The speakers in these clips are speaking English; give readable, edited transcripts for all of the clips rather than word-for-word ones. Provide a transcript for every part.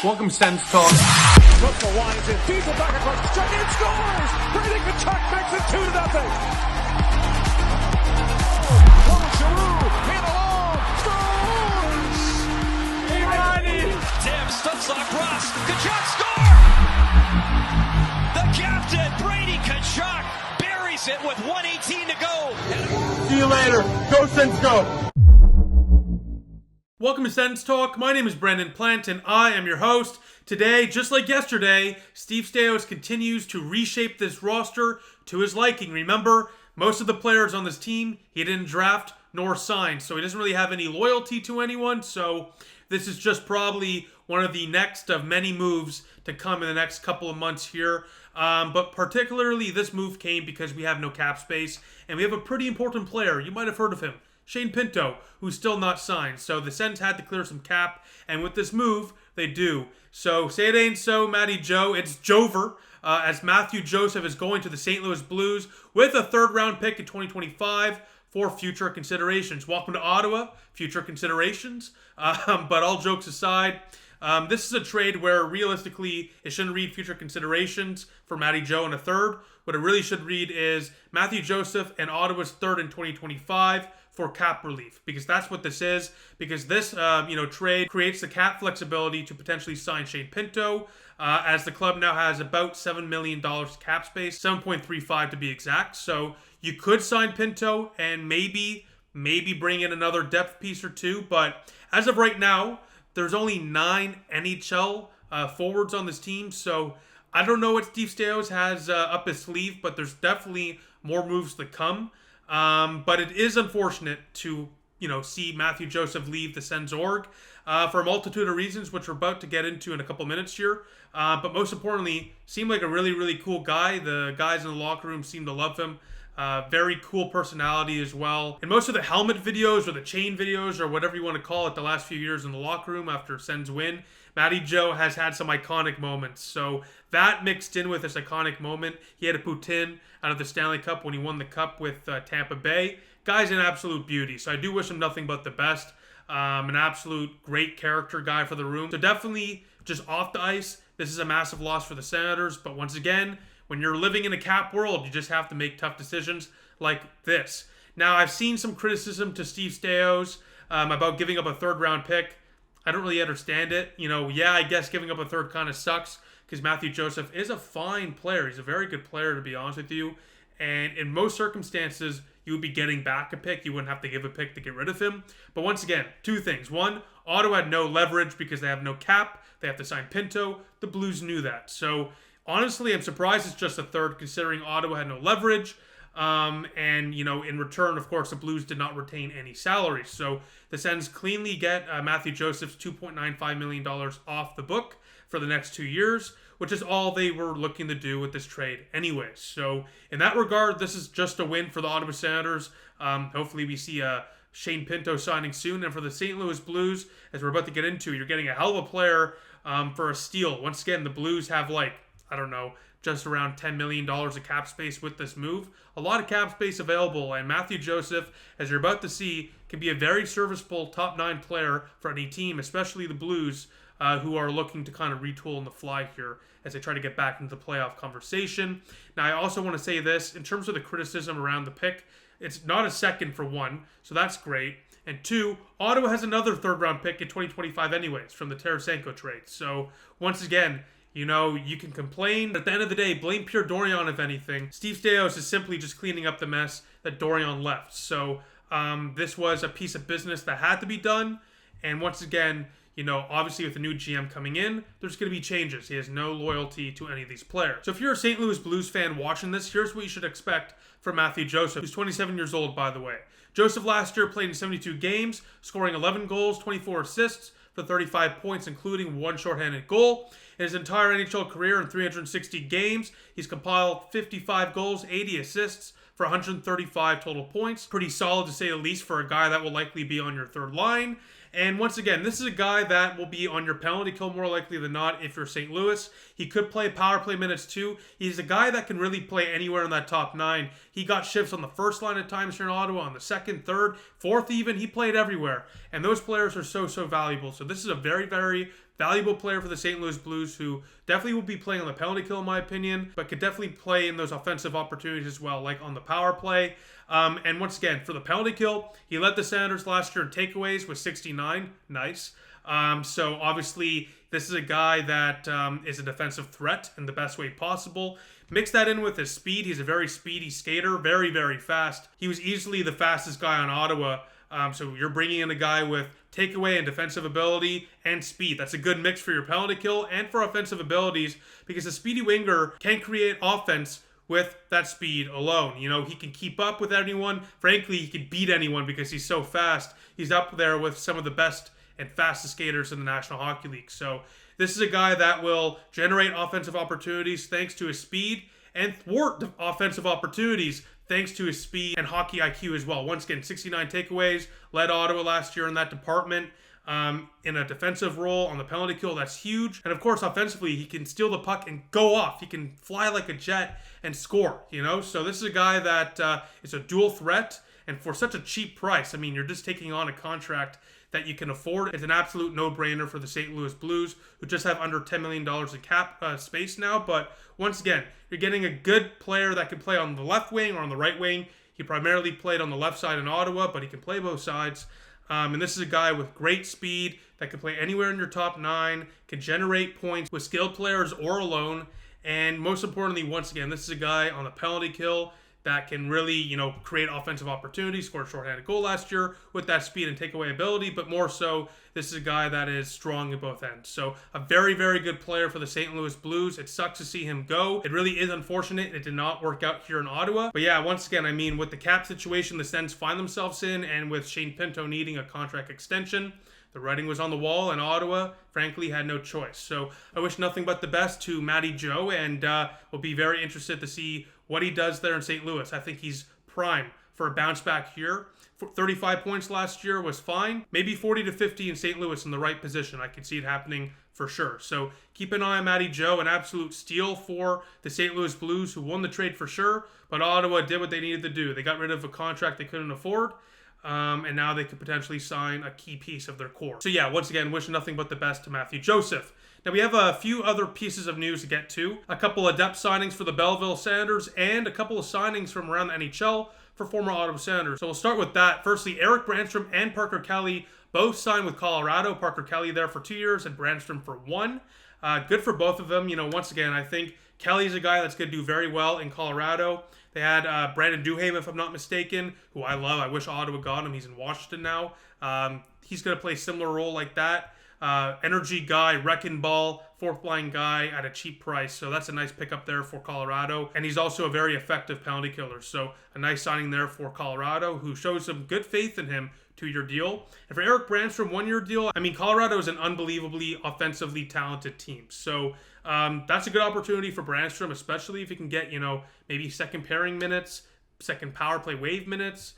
Welcome, Sens Talk. Russell winds in, feeds it back across the strike, and scores! Brady Tkachuk makes it 2-0. Giroux, hit along, scores! Tim Stutzock cross, Tkachuk score! The captain, Brady Tkachuk, buries it with 1:18 to go. See you later. Go Sens, go! Welcome to Sens Talk. My name is Brendan Plant, and I am your host. Today, just like yesterday, Steve Staios continues to reshape this roster to his liking. Remember, most of the players on this team, he didn't draft nor sign, so he doesn't really have any loyalty to anyone, so this is just probably one of the next of many moves to come in the next couple of months here. But particularly, this move came because we have no cap space, and we have a pretty important player. You might have heard of him. Shane Pinto, who's still not signed. So the Sens had to clear some cap, and with this move, they do. So say it ain't so, Matty Joe. It's Jover, as Mathieu Joseph is going to the St. Louis Blues with a third-round pick in 2025 for future considerations. Welcome to Ottawa, future considerations. But all jokes aside, this is a trade where realistically it shouldn't read future considerations for Matty Joe and a third. What it really should read is Mathieu Joseph and Ottawa's third in 2025 for cap relief, because that's what this is. Because this, trade creates the cap flexibility to potentially sign Shane Pinto, as the club now has about $7 million cap space, 7.35 to be exact. So you could sign Pinto and maybe bring in another depth piece or two, but as of right now, there's only 9 NHL forwards on this team, so I don't know what Steve Staios has up his sleeve, but there's definitely more moves to come. But it is unfortunate to, see Mathieu Joseph leave the Sens org for a multitude of reasons, which we're about to get into in a couple minutes here. But most importantly, seemed like a really, really cool guy. The guys in the locker room seem to love him. Very cool personality as well. And most of the helmet videos or the chain videos or whatever you want to call it the last few years in the locker room after Sens win, Matty Joe has had some iconic moments. So that mixed in with this iconic moment, he had a Putin out of the Stanley Cup when he won the Cup with Tampa Bay. Guy's an absolute beauty. So I do wish him nothing but the best. An absolute great character guy for the room. So definitely just off the ice, this is a massive loss for the Senators. But once again, when you're living in a cap world, you just have to make tough decisions like this. Now, I've seen some criticism to Steve Staios about giving up a third-round pick. I don't really understand it. I guess giving up a third kind of sucks because Mathieu Joseph is a fine player. He's a very good player, to be honest with you. And in most circumstances, you would be getting back a pick. You wouldn't have to give a pick to get rid of him. But once again, 2 things. 1, Ottawa had no leverage because they have no cap. They have to sign Pinto. The Blues knew that. So honestly, I'm surprised it's just a third, considering Ottawa had no leverage. In return, of course, the Blues did not retain any salaries. So the Sens cleanly get Mathieu Joseph's $2.95 million off the book for the next 2 years, which is all they were looking to do with this trade anyways. So in that regard, this is just a win for the Ottawa Senators. Hopefully we see Shane Pinto signing soon. And for the St. Louis Blues, as we're about to get into, you're getting a hell of a player for a steal. Once again, the Blues have just around $10 million of cap space with this move. A lot of cap space available, and Mathieu Joseph, as you're about to see, can be a very serviceable top 9 player for any team, especially the Blues, who are looking to kind of retool on the fly here as they try to get back into the playoff conversation. Now, I also want to say this, in terms of the criticism around the pick, it's not a second for 1, so that's great. And 2, Ottawa has another third-round pick in 2025 anyways from the Tarasenko trade. So, once again, you can complain. At the end of the day, blame Pierre Dorion if anything. Steve Staios is simply just cleaning up the mess that Dorion left. So this was a piece of business that had to be done. And once again, obviously with the new GM coming in, there's going to be changes. He has no loyalty to any of these players. So if you're a St. Louis Blues fan watching this, here's what you should expect from Mathieu Joseph, who's 27 years old, by the way. Joseph last year played in 72 games, scoring 11 goals, 24 assists, for 35 points, including 1 shorthanded goal. In his entire NHL career in 360 games, he's compiled 55 goals, 80 assists for 135 total points. Pretty solid to say the least for a guy that will likely be on your third line. And once again, this is a guy that will be on your penalty kill more likely than not if you're St. Louis. He could play power play minutes too. He's a guy that can really play anywhere in that top 9. He got shifts on the first line at times here in Ottawa, on the second, third, fourth even. He played everywhere. And those players are so valuable. So this is a very, very, valuable player for the St. Louis Blues who definitely will be playing on the penalty kill in my opinion, but could definitely play in those offensive opportunities as well, like on the power play. And once again, for the penalty kill, he led the Senators last year in takeaways with 69. Nice. So obviously, this is a guy that is a defensive threat in the best way possible. Mix that in with his speed. He's a very speedy skater, very, very fast. He was easily the fastest guy on Ottawa. So you're bringing in a guy with takeaway and defensive ability and speed. That's a good mix for your penalty kill and for offensive abilities, because a speedy winger can create offense with that speed alone. You know, he can keep up with anyone. Frankly, he can beat anyone because he's so fast. He's up there with some of the best and fastest skaters in the National Hockey League. So this is a guy that will generate offensive opportunities thanks to his speed and thwart offensive opportunities thanks to his speed and hockey IQ as well. Once again, 69 takeaways, led Ottawa last year in that department. In a defensive role on the penalty kill, that's huge. And of course, offensively, he can steal the puck and go off. He can fly like a jet and score, you know? So this is a guy that is a dual threat, and for such a cheap price, I mean, you're just taking on a contract that you can afford. It's an absolute no-brainer for the St. Louis Blues, who just have under $10 million in cap space now. But once again, you're getting a good player that can play on the left wing or on the right wing. He primarily played on the left side in Ottawa, but he can play both sides. And this is a guy with great speed that can play anywhere in your top 9, can generate points with skilled players or alone. And most importantly, once again, this is a guy on the penalty kill that can really, you know, create offensive opportunities. Scored a shorthanded goal last year with that speed and takeaway ability, but more so, this is a guy that is strong at both ends. So a very, very good player for the St. Louis Blues. It sucks to see him go. It really is unfortunate. It did not work out here in Ottawa. But yeah, once again, I mean, with the cap situation the Sens find themselves in, and with Shane Pinto needing a contract extension, the writing was on the wall, and Ottawa, frankly, had no choice. So I wish nothing but the best to Mathieu, and will be very interested to see what he does there in St. Louis. I think he's prime for a bounce back here. 35 points last year was fine. Maybe 40 to 50 in St. Louis in the right position. I could see it happening for sure. So keep an eye on Mathieu, an absolute steal for the St. Louis Blues, who won the trade for sure. But Ottawa did what they needed to do. They got rid of a contract they couldn't afford. And now they could potentially sign a key piece of their core. So yeah, once again, wish nothing but the best to Mathieu Joseph. Now we have a few other pieces of news to get to. A couple of depth signings for the Belleville Senators, and a couple of signings from around the NHL for former Ottawa Senators. So we'll start with that. Firstly, Eric Brandstrom and Parker Kelly both signed with Colorado. Parker Kelly there for 2 years and Brandstrom for 1. Good for both of them. You know, once again, I think Kelly's a guy that's going to do very well in Colorado. They had Brandon Duhaime, if I'm not mistaken, who I love. I wish Ottawa got him. He's in Washington now. He's going to play a similar role like that. Energy guy, wrecking ball, fourth line guy at a cheap price. So that's a nice pickup there for Colorado. And he's also a very effective penalty killer. So a nice signing there for Colorado, who shows some good faith in him. 2-year deal. And for Eric Brandstrom, 1-year deal. I mean, Colorado is an unbelievably offensively talented team. So that's a good opportunity for Brandstrom, especially if he can get, you know, maybe second pairing minutes, second power play wave minutes.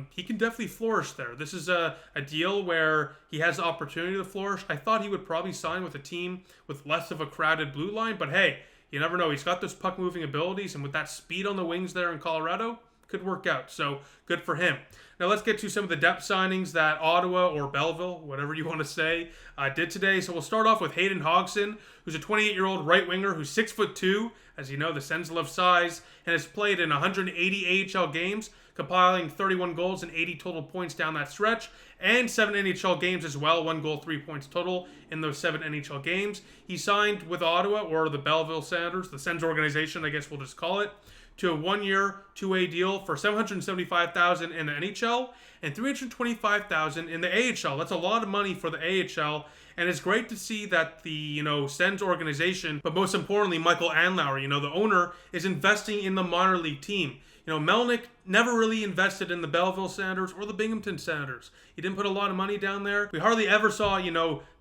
He can definitely flourish there. This is a deal where he has the opportunity to flourish. I thought he would probably sign with a team with less of a crowded blue line, but hey, you never know. He's got those puck moving abilities, and with that speed on the wings there in Colorado, could work out. So good for him. Now let's get to some of the depth signings that Ottawa or Belleville, whatever you want to say, did today. So we'll start off with Hayden Hodgson, who's a 28-year-old right winger who's 6'2". As you know, the Sens love size, and has played in 180 AHL games, compiling 31 goals and 80 total points down that stretch, and 7 NHL games as well, 1 goal, 3 points total in those 7 NHL games. He signed with Ottawa, or the Belleville Senators, the Sens organization, I guess we'll just call it, to a 1-year, 2-way deal for $775,000 in the NHL and $325,000 in the AHL. That's a lot of money for the AHL, and it's great to see that the, Sens organization, but most importantly, Michael Andlauer, the owner, is investing in the minor league team. Melnick never really invested in the Belleville Senators or the Binghamton Senators. He didn't put a lot of money down there. We hardly ever saw,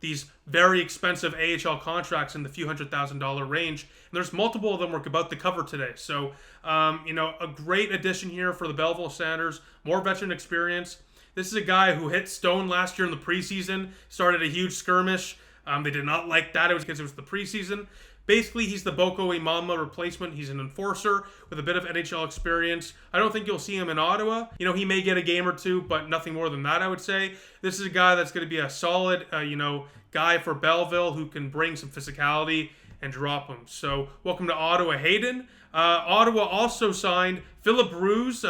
these very expensive AHL contracts in the few $100,000 range. And there's multiple of them we're about to cover today. So, a great addition here for the Belleville Senators. More veteran experience. This is a guy who hit Stone last year in the preseason, started a huge skirmish. They did not like that. It was because it was the preseason. Basically, he's the Boko Imama replacement. He's an enforcer with a bit of NHL experience. I don't think you'll see him in Ottawa. He may get a game or two, but nothing more than that, I would say. This is a guy that's going to be a solid, guy for Belleville who can bring some physicality and drop him. So, welcome to Ottawa, Hayden. Ottawa also signed Philip Ruse,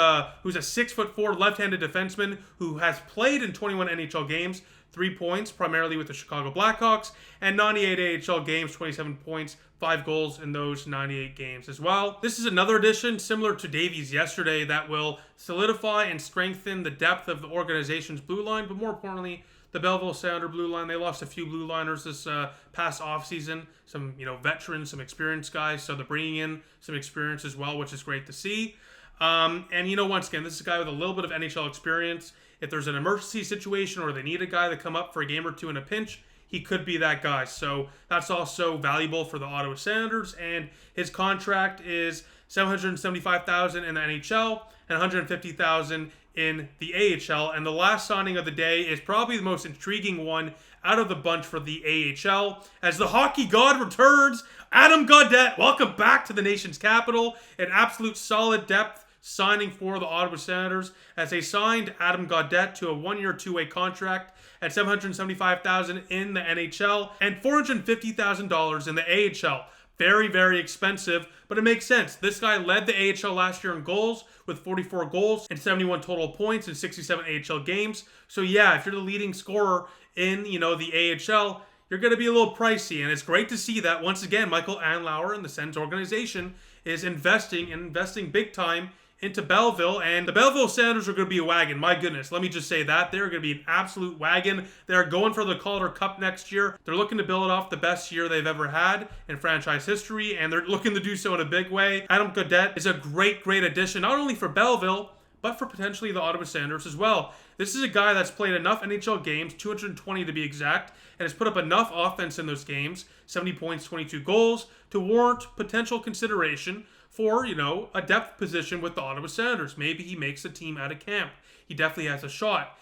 who's a 6'4" left-handed defenseman who has played in 21 NHL games, 3 points, primarily with the Chicago Blackhawks, and 98 AHL games, 27 points, 5 goals in those 98 games as well. This is another addition, similar to Davies yesterday, that will solidify and strengthen the depth of the organization's blue line, but more importantly, the Belleville Senators blue line. They lost a few blue liners this past offseason. Some, veterans, some experienced guys. So they're bringing in some experience as well, which is great to see. And, once again, this is a guy with a little bit of NHL experience. If there's an emergency situation or they need a guy to come up for a game or two in a pinch, he could be that guy. So that's also valuable for the Ottawa Senators. And his contract is $775,000 in the NHL and $150,000 in the AHL. And the last signing of the day is probably the most intriguing one out of the bunch for the AHL. As the hockey god returns, Adam Gaudette, welcome back to the nation's capital. An absolute solid depth signing for the Ottawa Senators as they signed Adam Gaudette to a 1-year, 2-way contract at $775,000 in the NHL and $450,000 in the AHL. Very, very expensive, but it makes sense. This guy led the AHL last year in goals with 44 goals and 71 total points in 67 AHL games. So yeah, if you're the leading scorer in, the AHL, you're going to be a little pricey. And it's great to see that, once again, Michael Andlauer and the Sens organization is investing big time into Belleville, and the Belleville Senators are going to be a wagon. My goodness, let me just say that. They're going to be an absolute wagon. They're going for the Calder Cup next year. They're looking to build off the best year they've ever had in franchise history, and they're looking to do so in a big way. Adam Gaudette is a great, great addition, not only for Belleville, but for potentially the Ottawa Senators as well. This is a guy that's played enough NHL games, 220 to be exact, and has put up enough offense in those games, 70 points, 22 goals, to warrant potential consideration for, a depth position with the Ottawa Senators. Maybe he makes the team out of camp. He definitely has a shot,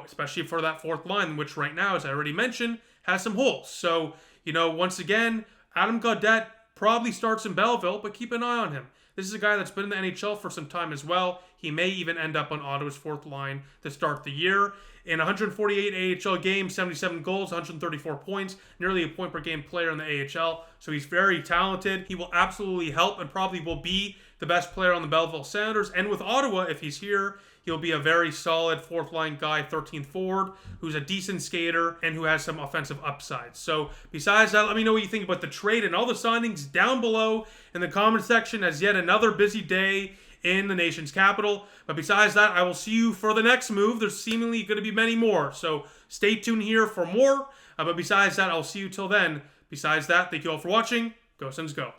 especially for that fourth line, which right now, as I already mentioned, has some holes. So, once again, Adam Gaudette probably starts in Belleville, but keep an eye on him. This is a guy that's been in the NHL for some time as well. He may even end up on Ottawa's fourth line to start the year. In 148 AHL games, 77 goals, 134 points, nearly a point per game player in the AHL. So he's very talented. He will absolutely help and probably will be the best player on the Belleville Senators. And with Ottawa, if he's here, he'll be a very solid fourth line guy, 13th forward, who's a decent skater and who has some offensive upside. So besides that, let me know what you think about the trade and all the signings down below in the comment section, as yet another busy day in the nation's capital. But besides that, I will see you for the next move. There's seemingly going to be many more, so stay tuned here for more. But besides that, I'll see you till then. Besides that, thank you all for watching. Go Sens, go.